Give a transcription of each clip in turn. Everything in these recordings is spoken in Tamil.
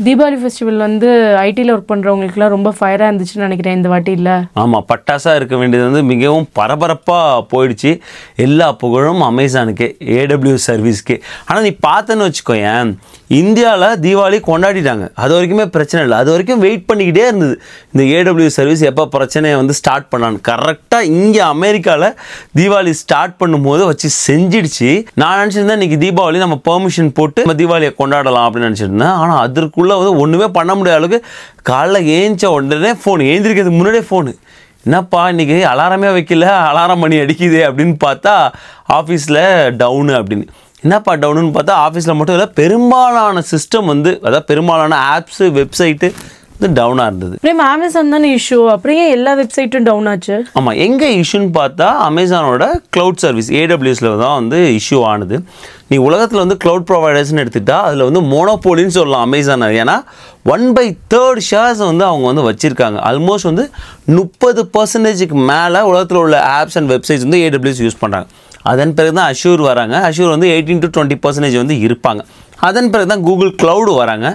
தீபாவளி ஃபெஸ்டிவல் வந்து ஐடியில் ஒர்க் பண்ணுறவங்களுக்குலாம் ரொம்ப ஃபயராக இருந்துச்சுன்னு நினைக்கிறேன் இந்த வாட்டி இல்லை. ஆமாம், பட்டாசாக இருக்க வேண்டியது வந்து மிகவும் பரபரப்பாக போயிடுச்சு. எல்லா புகழும் அமேசானுக்கே, ஏடபிள்யூஎஸ் சர்வீஸ்க்கே. ஆனால் நீ பார்த்தேன்னு வச்சுக்கோயேன், இந்தியாவில் தீபாவளி கொண்டாடிட்டாங்க, அது வரைக்குமே பிரச்சனை இல்லை. அது வரைக்கும் வெயிட் பண்ணிக்கிட்டே இருந்தது இந்த ஏடபிள்யூஎஸ் சர்வீஸ் எப்போ பிரச்சனையை வந்து ஸ்டார்ட் பண்ணான்னு. கரெக்டாக இங்கே அமெரிக்காவில் தீபாவளி ஸ்டார்ட் பண்ணும்போது வச்சு செஞ்சிடுச்சு. நான் நினச்சிருந்தேன் இன்றைக்கி தீபாவளி நம்ம பெர்மிஷன் போட்டு நம்ம தீபாவளியை கொண்டாடலாம் அப்படின்னு நினச்சிருந்தேன். ஆனால் அதற்குள்ளே வந்து ஒன்றுமே பண்ண முடியாத அளவுக்கு காலைல ஏஞ்ச உடனே ஃபோன், ஏந்திரிக்கிறதுக்கு முன்னாடியே ஃபோனு, என்னப்பா இன்றைக்கி அலாரமே வைக்கல, அலாரம் மணி அடிக்குது அப்படின்னு பார்த்தா ஆஃபீஸில் டவுனு அப்படின்னு. என்னப்பா டவுனுன்னு பார்த்தா ஆஃபீஸில் மட்டும் இல்லை, பெரும்பாலான சிஸ்டம் வந்து, அதாவது பெரும்பாலான ஆப்ஸு வெப்சைட்டு வந்து டவுனாக இருந்தது. அமேசான் தானே இஷ்யூ, அப்படியே எல்லா வெப்சைட்டும் டவுன் ஆச்சு. ஆமாம், எங்கே இஷ்யூன்னு பார்த்தா அமேசானோட க்ளவுட் சர்வீஸ் ஏடபிள்யூஎஸில் தான் வந்து இஷ்யூ ஆனது. நீ உலகத்தில் வந்து க்ளவுட் ப்ரொவைடர்ஸ்னு எடுத்துக்கிட்டா அதில் வந்து மோனோபோலின்னு சொல்லலாம் அமேசான். ஏன்னா 1/3 ஷேர்ஸ் வந்து அவங்க வந்து வச்சுருக்காங்க. ஆல்மோஸ்ட் வந்து 30% மேலே உலகத்தில் உள்ள ஆப்ஸ் அண்ட் வெப்சைட்ஸ் வந்து ஏடபிள்யூஎஸ் யூஸ் பண்ணுறாங்க. அதன் பிறகு தான் அஷ்யூர் வராங்க. அஷ்யூர் வந்து 18 to 20% வந்து இருப்பாங்க. அதன் பிறகு தான் கூகுள் க்ளவுடு வராங்க.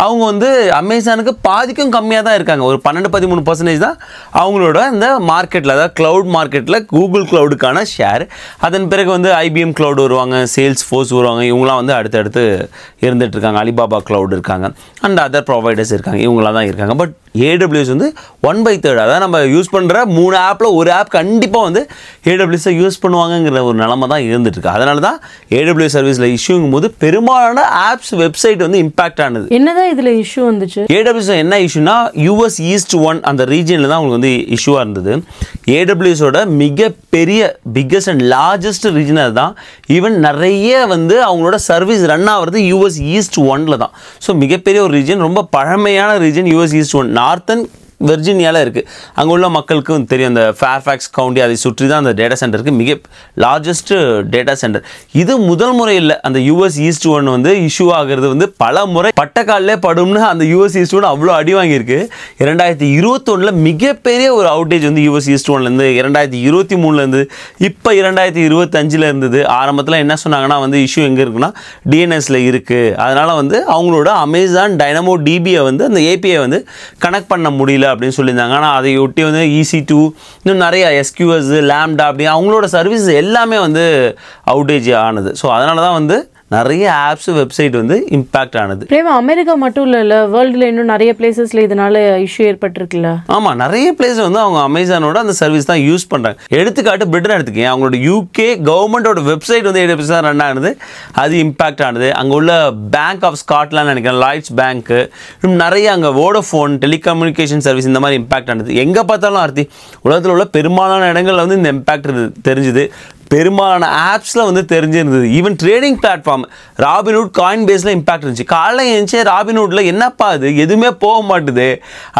அவங்க வந்து அமேசானுக்கு பாதிக்கும் கம்மியாக தான் இருக்காங்க. ஒரு 12-13% தான் அவங்களோட இந்த மார்க்கெட்டில், அதாவது க்ளவுட் மார்க்கெட்டில் கூகுள் க்ளவுடுக்கான ஷேர். அதன் பிறகு வந்து ஐபிஎம் க்ளவுடு வருவாங்க, சேல்ஸ் ஃபோர்ஸ் வருவாங்க. இவங்களாம் வந்து அடுத்தடுத்து இருந்துகிட்ருக்காங்க. அலிபாபா க்ளவுட் இருக்காங்க, அண்ட் அதர் ப்ரொவைடர்ஸ் இருக்காங்க. இவங்களாம் தான் இருக்காங்க. பட் ஏடபிள்யூஎஸ் வந்து 1/3, அதாவது நம்ம யூஸ் பண்ணுற 3 ஆப்பில் ஒரு ஆப் கண்டிப்பாக வந்து ஏடபிள்யூஎஸை யூஸ் பண்ணுவாங்கங்கிற ஒரு நிலமை தான் இருந்துகிட்ருக்கு. அதனால தான் ஏடபிள்யூஎஸ் சர்வீஸில் இஷ்யூங்கும் போது பெரும்பாலான ஆப்ஸ் வெப்சைட் வந்து இம்பாக்ட் ஆனது. என்னதான் இதில் இஷ்யூ வந்துச்சு? ஏடபிள்யூஎஸ் என்ன இஷ்யூனா, யூஎஸ் ஈஸ்ட் 1 அந்த ரீஜனில் தான் அவங்களுக்கு வந்து இஷ்யூவாக இருந்தது. ஏடபிள்யூஎஸோட மிகப்பெரிய பிக்கஸ்ட் அண்ட் லார்ஜஸ்ட் ரீஜனாக தான். ஈவன் நிறைய வந்து அவங்களோட சர்வீஸ் ரன் ஆகிறது யூஎஸ் ஈஸ்ட் 1 தான். ஸோ மிகப்பெரிய ஒரு ரீஜன், ரொம்ப பழமையான ரீஜன் யூஎஸ் ஈஸ்ட் 1. நார்த்தன் வெர்ஜினியாவில் இருக்குது. அங்கே உள்ள மக்களுக்கும் தெரியும், அந்த ஃபேர்ஃபேக்ஸ் கவுண்டி அதை சுற்றி தான் அந்த டேட்டா சென்டருக்கு மிக லார்ஜஸ்ட் டேட்டா சென்டர். இது முதல் முறை இல்லை, அந்த யூஎஸ் ஈஸ்ட் 1 வந்து இஷ்யூ ஆகிறது வந்து பல முறை பட்டக்காலே படும்னு அந்த யூஎஸ் ஈஸ்ட் 1 அவ்வளோ அடி வாங்கியிருக்கு. 2021 மிகப்பெரிய ஒரு அவுட்டேஜ் வந்து யூஎஸ் ஈஸ்ட் 1லேருந்து 2023 இப்போ 2025 இருந்தது. ஆரம்பத்தில் என்ன சொன்னாங்கன்னா வந்து இஷ்யூ எங்கே இருக்குன்னா டிஎன்எஸில் இருக்குது. அதனால் வந்து அவங்களோட அமேசான் டைனமோ டிபியை வந்து அந்த ஏபிஐ வந்து கனெக்ட் பண்ண முடியல அப்படின்னு சொல்லியிருந்தாங்க. ஆனால் அதை ஒட்டி வந்து EC2 இன்னும் நிறைய SQS லேம்டா அப்படி அவங்களோட சர்வீஸ் எல்லாமே வந்து அவுட்டேஜ் ஆனது. ஸோ அதனால தான் வந்து நிறைய ஆப்ஸ் வெப்சைட் வந்து இம்பாக்ட் ஆனது. அமெரிக்கா மட்டும் இல்லை, வேர்ல்டில் இன்னும் நிறைய பிளேசஸில் இதனால இஷ்யூ ஏற்பட்டிருக்குல்ல. ஆமாம், நிறைய பிளேஸ் வந்து அவங்க அமேசானோட அந்த சர்வீஸ் தான் யூஸ் பண்ணுறாங்க. எடுத்துக்காட்டு பிரிட்டன் எடுத்துக்கேன், அவங்களோட UK கவர்மெண்ட்டோட வெப்சைட் வந்து AWS தான் ரன் ஆனது, அது இம்பாக்ட் ஆனது. அங்கே உள்ள பேங்க் ஆஃப் ஸ்காட்லாண்ட் நினைக்கிறேன், லாய்ட்ஸ் பேங்க்கு, இன்னும் நிறைய அங்கே வோடஃபோன் டெலிகம்யூனிகேஷன் சர்வீஸ் இந்த மாதிரி இம்பாக்ட் ஆனது. எங்கே பார்த்தாலும் ஆர்த்தி உலகத்தில் உள்ள பெரும்பாலான இடங்களில் வந்து இந்த இம்பாக்ட் தெரிஞ்சுது. பெரும்பாலான ஆப்ஸில் வந்து தெரிஞ்சிருந்தது. ஈவன் ட்ரேடிங் பிளாட்ஃபார்ம் ராபின்ஹுட், காயின் பேஸில் இம்பாக்ட் இருந்துச்சு. காலைல எழுந்துச்சு ராபின்ஹுட்டில் என்னப்பா அது எதுவுமே போக மாட்டுது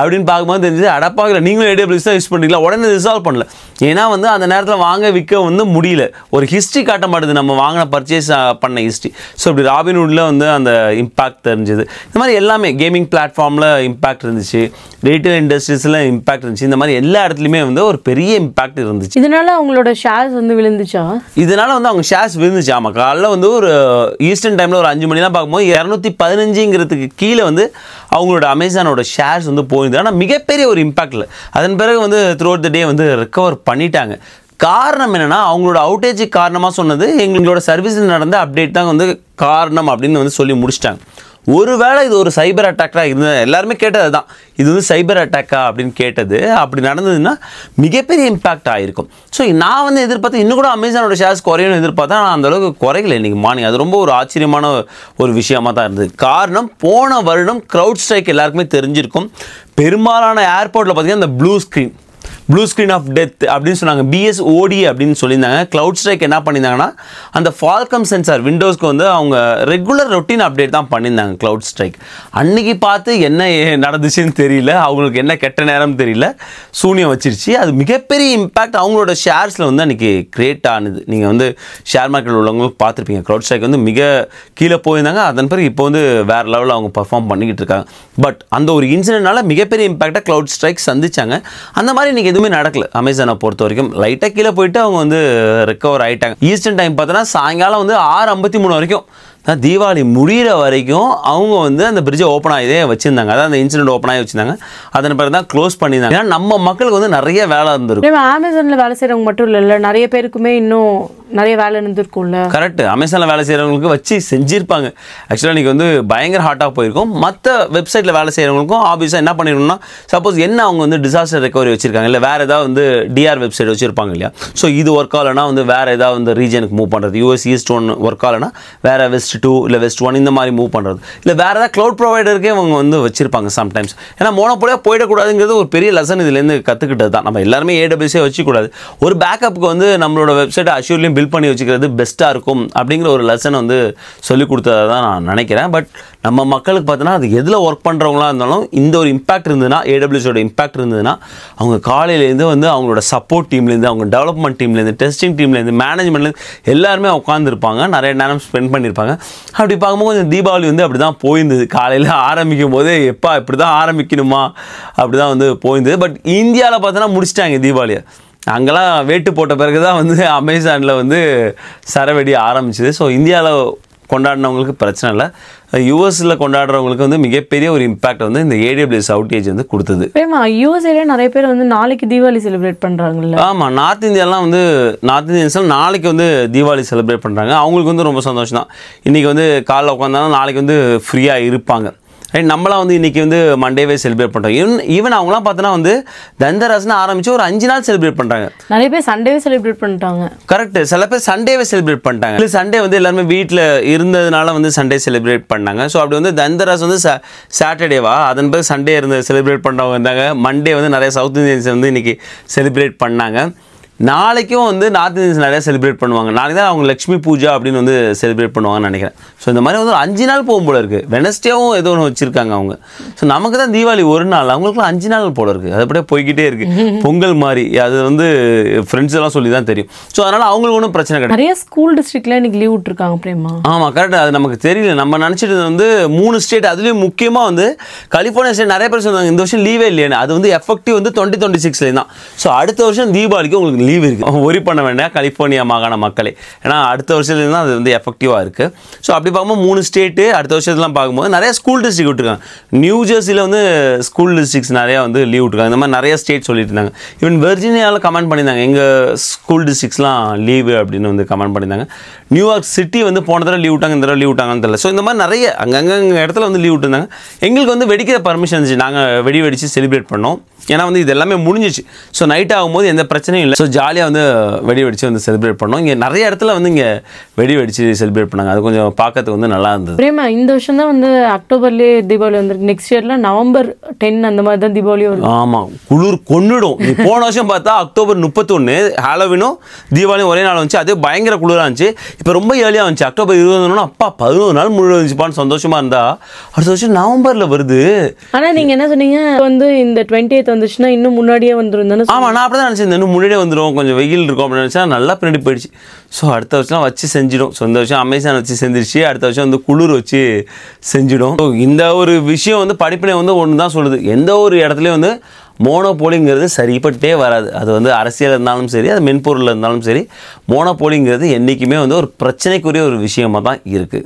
அப்படின்னு பார்க்கும்போது தெரிஞ்சது, அடப்பாகல நீங்களும் AWS தான் யூஸ் பண்ணுறீங்களா, உடனே ரிசால்வ் பண்ணல. ஏன்னா வந்து அந்த நேரத்தில் வாங்க விற்க வந்து முடியல, ஒரு ஹிஸ்ட்ரி காட்ட மாட்டுது நம்ம வாங்கின பர்ச்சேஸ் பண்ண ஹிஸ்ட்ரி. ஸோ இப்படி ராபின்ஹுட்டில் வந்து அந்த இம்பாக்ட் தெரிஞ்சது. இந்த மாதிரி எல்லாமே கேமிங் பிளாட்ஃபார்மில் இம்பாக்ட் இருந்துச்சு, ரீட்டைல் இண்டஸ்ட்ரீஸில் இம்பாக்ட் இருந்துச்சு. இந்த மாதிரி எல்லா இடத்துலையுமே வந்து ஒரு பெரிய இம்பாக்ட் இருந்துச்சு. இதனால அவங்களோட ஷேர்ஸ் வந்து விழுந்துச்சா? இதனால வந்து அவங்க ஷேர்ஸ் விழுந்துச்சு. ஆமாம், காலைல வந்து ஒரு ஈஸ்டர்ன் டைமில் ஒரு 5 மணிலாம் பார்க்கும்போது 215ங்கிறதுக்கு கீழே வந்து அவங்களோட அமேசானோட ஷேர்ஸ் வந்து போயிருந்தது. ஆனால் மிகப்பெரிய ஒரு இம்பாக்ட் இல்லை. அதன் பிறகு வந்து த்ரூ அவுட் த டே வந்து ரெக்கவர் பண்ணிட்டாங்க. காரணம் என்னென்னா, அவங்களோட அவுட்டேஜுக்கு காரணமாக சொன்னது எங்களோட சர்வீஸில் நடந்த அப்டேட் தான் வந்து காரணம் அப்படின்னு வந்து சொல்லி முடிச்சிட்டாங்க. ஒருவேளை இது ஒரு சைபர் அட்டாக்காக இருந்தது, எல்லாருமே கேட்டது தான், இது வந்து சைபர் அட்டாக்கா அப்படின்னு கேட்டது. அப்படி நடந்ததுன்னா மிகப்பெரிய இம்பாக்ட் ஆகிருக்கும். ஸோ நான் வந்து எதிர்பார்த்தேன் இன்னும் கூட அமேசானோட ஷேர்ஸ் குறையணும்னு எதிர்பார்த்தேன். ஆனால் அந்தளவுக்கு குறையல இன்றைக்கி மார்னிங். அது ரொம்ப ஒரு ஆச்சரியமான ஒரு விஷயமாக தான் இருந்தது. காரணம், போன வருடம் க்ரௌட் ஸ்ட்ரைக் எல்லாருக்குமே தெரிஞ்சிருக்கும். பெரும்பாலான ஏர்போர்ட்டில் பார்த்திங்கன்னா இந்த ப்ளூ ஸ்க்ரீன் ஆஃப் டெத் அப்படின்னு சொன்னாங்க, BSOD அப்படின்னு சொல்லியிருந்தாங்க. க்ளவுட் ஸ்ட்ரைக் என்ன பண்ணியிருந்தாங்கன்னா, அந்த ஃபால்கம் சென்சார் விண்டோஸ்க்கு வந்து அவங்க ரெகுலர் ரொட்டீன் அப்டேட் தான் பண்ணியிருந்தாங்க க்ளவுட் ஸ்ட்ரைக். அன்றைக்கி பார்த்து என்ன நடந்துச்சுன்னு தெரியல, அவங்களுக்கு என்ன கெட்ட நேரம் தெரியல, சூனியம் வச்சிருச்சு. அது மிகப்பெரிய இம்பாக்ட் அவங்களோட ஷேர்ஸில் வந்து அன்றைக்கி க்ரியேட் ஆனது. நீங்கள் வந்து ஷேர் மார்க்கெட்டில் உள்ளவங்களும் பார்த்துருப்பீங்க, க்ளவுட் ஸ்ட்ரைக் வந்து மிக கீழே போயிருந்தாங்க. அதன் பிறகு இப்போ வந்து வேறு லெவலில் அவங்க பர்ஃபார்ம் பண்ணிக்கிட்டு இருக்காங்க. பட் அந்த ஒரு இன்சிடென்ட்னால மிகப்பெரிய இம்பாக்டாக க்ளவுட் ஸ்ட்ரைக் சந்திச்சாங்க. அந்த மாதிரி இன்றைக்கி எதுவுமே நடக்கல. அமேசானை பொறுத்த வரைக்கும் லைட்டாக கீழே போயிட்டு அவங்க வந்து ரெக்கவர் ஆகிட்டாங்க. ஈஸ்டர்ன் டைம் பார்த்தோன்னா சாயங்காலம் வந்து 6:53 வரைக்கும் தீபாவளி முடிகிற வரைக்கும் அவங்க வந்து அந்த பிரிட்ஜை ஓப்பன் ஆகிதே வச்சுருந்தாங்க. அதான் அந்த இன்சிடென்ட் ஓப்பன் ஆகி வச்சுருந்தாங்க. அதன் பிறகு தான் க்ளோஸ் பண்ணியிருந்தாங்க. ஏன்னா நம்ம மக்களுக்கு வந்து நிறைய வேலை இருந்திருக்கும். அமேசானில் வேலை செய்கிறவங்க மட்டும் இல்லைல்ல, நிறைய பேருக்குமே இன்னும் நிறைய வேலை இருந்திருக்கும்ல. கரெக்ட். அமேசானில் வேலை செய்கிறவங்களுக்கு வச்சு செஞ்சுருப்பாங்க. ஆக்சுவலாக இன்றைக்கி வந்து பயங்கர ஹாட்டாக போயிருக்கும். மற்ற வெப்சைட்டில் வேலை செய்கிறவங்களுக்கும் ஆப்வியஸாக என்ன பண்ணிடணும்னா, சப்போஸ் என்ன அவங்க வந்து டிசாஸ்டர் ரெக்கவரி வச்சுருக்காங்க, இல்லை வேறு ஏதாவது வந்து டிஆர் வெப்சைட் வச்சுருப்பாங்க இல்லையா. ஸோ இது ஒர்க் ஆகலைன்னா வந்து வேறு ஏதாவது வந்து ரீஜனுக்கு மூவ் பண்ணுறது, யூஎஸ் ஈஸ்ட் 1 ஒர்க் ஆகலைன்னா வேறு வெஸ்ட் 2 இல்லை வெஸ்ட் 1 இந்த மாதிரி மூவ் பண்ணுறது, இல்லை வேறு ஏதாவது க்ளவுட் ப்ரொவைடருக்கே அவங்க வந்து வச்சிருப்பாங்க சம்டைம்ஸ். ஏன்னா மோனோபோலியாக போயிடக்கூடாதுங்கிறது ஒரு பெரிய லெசன் இதுலேருந்து கற்றுக்கிட்டது தான். நம்ம எல்லாருமே ஏடபிள்யூஸே வச்சுக்கூடாது. ஒரு பேக்கப்புக்கு வந்து நம்மளோட வெப்சைட்டை அஷ்யூர்லையும் பில்ட் பண்ணி வச்சுக்கிறது பெஸ்ட்டாக இருக்கும் அப்படிங்கிற ஒரு லெசன் வந்து சொல்லிக் கொடுத்ததை தான் நான் நினைக்கிறேன். பட் நம்ம மக்களுக்கு பார்த்தோன்னா அது எதில் ஒர்க் பண்ணுறவங்களா இருந்தாலும் இந்த ஒரு இம்பாக்ட் இருந்ததுன்னா, ஏடபிள்யூஸோட இம்பாக்ட் இருந்ததுன்னா, அவங்க காலையிலேருந்து வந்து அவங்களோட சப்போர்ட் டீம்லேருந்து, அவங்க டெவலப்மெண்ட் டீம்லேருந்து, டெஸ்டிங் டீம்லேருந்து, மேனேஜ்மெண்ட்லேருந்து எல்லாருமே உட்காந்துருப்பாங்க, நிறைய நேரம் ஸ்பெண்ட் பண்ணியிருப்பாங்க. அப்படி பார்க்கும்போது கொஞ்சம் தீபாவளி வந்து அப்படி தான் போயிருந்தது. காலையில் ஆரம்பிக்கும் போதே எப்பா இப்படி தான் ஆரம்பிக்கணுமா அப்படி தான் வந்து போயிருந்தது. பட் இந்தியாவில் பார்த்தோன்னா முடிச்சிட்டாங்க தீபாவளியை. அங்கெல்லாம் வேட்டு போட்ட பிறகு தான் வந்து அமேசானில் வந்து சரவெடி ஆரம்பிச்சிது. ஸோ இந்தியாவில் கொண்டாடினவங்களுக்கு பிரச்சனை இல்லை, யூஎஸில் கொண்டாடுறவங்களுக்கு வந்து மிகப்பெரிய ஒரு இம்பாக்ட் வந்து இந்த ஏடபிள்யூஎஸ் அவுட்டேஜ் வந்து கொடுத்தது. யூஎஸ்ஏல நிறைய பேர் வந்து நாளைக்கு தீபாவளி செலிப்ரேட் பண்ணுறாங்கல்ல. ஆமாம், நார்த் இந்தியாலாம் வந்து நார்த் இந்தியன்ஸ்லாம் நாளைக்கு வந்து தீபாவளி செலிப்ரேட் பண்ணுறாங்க. அவங்களுக்கு வந்து ரொம்ப சந்தோஷம் தான். இன்றைக்கி வந்து காலைல உட்காந்தாலும் நாளைக்கு வந்து ஃப்ரீயாக இருப்பாங்க. ரைட். நம்மளாம் வந்து இன்றைக்கி வந்து மண்டேவே செலிப்ரேட் பண்ணுறோம். ஈவன் அவங்களாம் பார்த்தோன்னா வந்து தந்தராஸ்னு ஆரம்பித்து ஒரு 5 நாள் செலிப்ரேட் பண்ணுறாங்க. நிறைய பேர் சண்டேவே செலிப்ரேட் பண்ணிட்டாங்க. கரெக்ட். சில பேர் சண்டேவே செலிப்ரேட் பண்ணிட்டாங்க. இல்லை சண்டே வந்து எல்லாருமே வீட்டில் இருந்ததுனால வந்து சண்டே செலிப்ரேட் பண்ணாங்க. ஸோ அப்படி வந்து தந்தராஸ் வந்து சாட்டர்டேவா, அதன் பிறகு சண்டே இருந்து செலிப்ரேட் பண்ணுறவங்க இருந்தாங்க. மண்டே வந்து நிறைய சவுத் இந்தியன்ஸ் வந்து இன்றைக்கி செலிப்ரேட் பண்ணாங்க. நாளைக்கும் வந்து நார்த் இந்தியன்ஸ் நிறையா செலிப்ரேட் பண்ணுவாங்க. நாளைக்கு தான் அவங்க லக்ஷ்மி பூஜா அப்படின்னு வந்து செலிப்ரேட் பண்ணுவாங்கன்னு நினைக்கிறேன். ஸோ இந்த மாதிரி வந்து ஒரு 5 நாள் போகும் போல இருக்குது. வெனஸ்டேவும் ஏதோ ஒன்று வச்சுருக்காங்க அவங்க. ஸோ நமக்கு தான் தீபாவளி ஒரு நாள், அவங்களுக்குலாம் 5 நாள் போல இருக்குது. அது அப்படியே போய்கிட்டே இருக்குது. பொங்கல் மாதிரி அது வந்து ஃப்ரெண்ட்ஸ் எல்லாம் சொல்லி தான் தெரியும். ஸோ அதனால் அவங்களுக்கு ஒன்றும் பிரச்சனை கிடையாது. நிறைய ஸ்கூல் டிஸ்ட்ரிக்டில் இன்றைக்கி லீவ் விட்டுருக்காங்க. பிரேமா ஆமாம், கரெக்ட். அது நமக்கு தெரியல. நம்ம நினச்சிட்டு வந்து 3 ஸ்டேட், அதுலேயும் முக்கியமாக வந்து கலிஃபோர்னியா ஸ்டேட் நிறைய பேர் சொன்னாங்க இந்த வருஷம் லீவே இல்லையானு. அது வந்து எஃபெக்டிவ் வந்து 2026 தான். ஸோ அடுத்த வருஷம் தீபாவளிக்கு உங்களுக்கு லீவ் இருக்குது. ஒரி பண்ண வேண்டாம் கலிஃபோர்னியா மாகாண மக்களே. ஏன்னா அடுத்த வருஷத்துலேருந்து தான் அது வந்து எஃபெக்டிவாக இருக்குது. ஸோ அப்படி பார்க்கும்போது 3 ஸ்டேட்டு அடுத்த வருஷத்துலாம் பார்க்கும்போது நிறைய ஸ்கூல் டிஸ்ட்ரிக்ட் விட்டுருக்காங்க. நியூ ஜெர்சியில் வந்து ஸ்கூல் டிஸ்ட்ரிக்ஸ் நிறையா வந்து லீவ் விட்டுருக்காங்க. இந்த மாதிரி நிறைய ஸ்டேட் சொல்லிட்டு இருந்தாங்க. ஈவன் வெர்ஜினியாவில் கமெண்ட் பண்ணியிருந்தாங்க எங்கள் ஸ்கூல் டிஸ்ட்ரிக்ஸ்லாம் லீவு அப்படின்னு வந்து கமெண்ட் பண்ணியிருந்தாங்க. நியூயார்க் சிட்டி வந்து போன தடவை லீவ் விட்டாங்க, இந்த தடவை லீவ் விட்டாங்கன்னு தெரியல. ஸோ இந்த மாதிரி நிறைய அங்கங்கே இடத்துல வந்து லீவ் விட்டுருந்தாங்க. எங்களுக்கு வந்து வெடிக்கிற பர்மிஷன் இருந்துச்சு. நாங்கள் வெடிச்சு செலிப்ரேட் பண்ணோம். ஏன்னா வந்து இது எல்லாமே முடிஞ்சிச்சு. ஸோ நைட் ஆகும்போது எந்த பிரச்சனையும் இல்லை. ஸோ ஜாலியாக வந்து வெடிச்சு வந்து செலிப்ரேட் பண்ணோம். இங்கே நிறைய இடத்துல வந்து இங்கே வெடிச்சு செலிப்ரேட் பண்ணாங்க. அது கொஞ்சம் பார்க்கறதுக்கு வந்து நல்லா இருந்தது. பிரேமா, இந்த வருஷம் தான் வந்து அக்டோபர்லேயே தீபாவளி வந்துருக்கு. நெக்ஸ்ட் இயரில் November 10 அந்த மாதிரி தான் தீபாவளி வரும். ஆமாம், குளிர் கொன்னுடும். நீ போன வருஷம் பார்த்தா October 31 ஹாலோவினும் தீபாவளியும் ஒரே நாள் வந்துச்சு. அதே பயங்கர குளிராக இருந்துச்சு. இப்போ ரொம்ப ஏர்லியாக வந்துச்சு. October 20 அப்பா 11 நாள் முழு வந்துச்சுப்பான்னு சந்தோஷமாக இருந்தா அடுத்த வருஷம் நவம்பரில் வருது. ஆனால் நீங்கள் என்ன சொன்னீங்க வந்து இந்த 28th வந்துச்சுன்னா இன்னும் முன்னாடியே வந்துடும் தானே? ஆமாம், நான் அப்படி தான் நினச்சேன். இன்னும் முன்னாடியே வந்துடும், கொஞ்சம் வெயில் இருக்கும் அப்படின்னு நினச்சா நல்லா பின்னாடி போயிடுச்சு. ஸோ அடுத்த வருஷம் வச்சு செஞ்சிடும். ஸோ இந்த வருஷம் அமேசான் வச்சு செஞ்சிருச்சு. அடுத்த வருஷம் வந்து குளிர் வச்சு செஞ்சிடும். ஸோ இந்த ஒரு விஷயம் வந்து படிப்பினை வந்து ஒன்று தான் சொல்லுது. எந்த ஒரு இடத்துலையும் வந்து மோனோபோலிங்கிறது சரிப்பட்டே வராது. அது வந்து அரசியல் இருந்தாலும் சரி, அது மென்பொருளில் இருந்தாலும் சரி, மோனோபோலிங்கிறது என்றைக்குமே வந்து ஒரு பிரச்சனைக்குரிய ஒரு விஷயமாக தான் இருக்குது.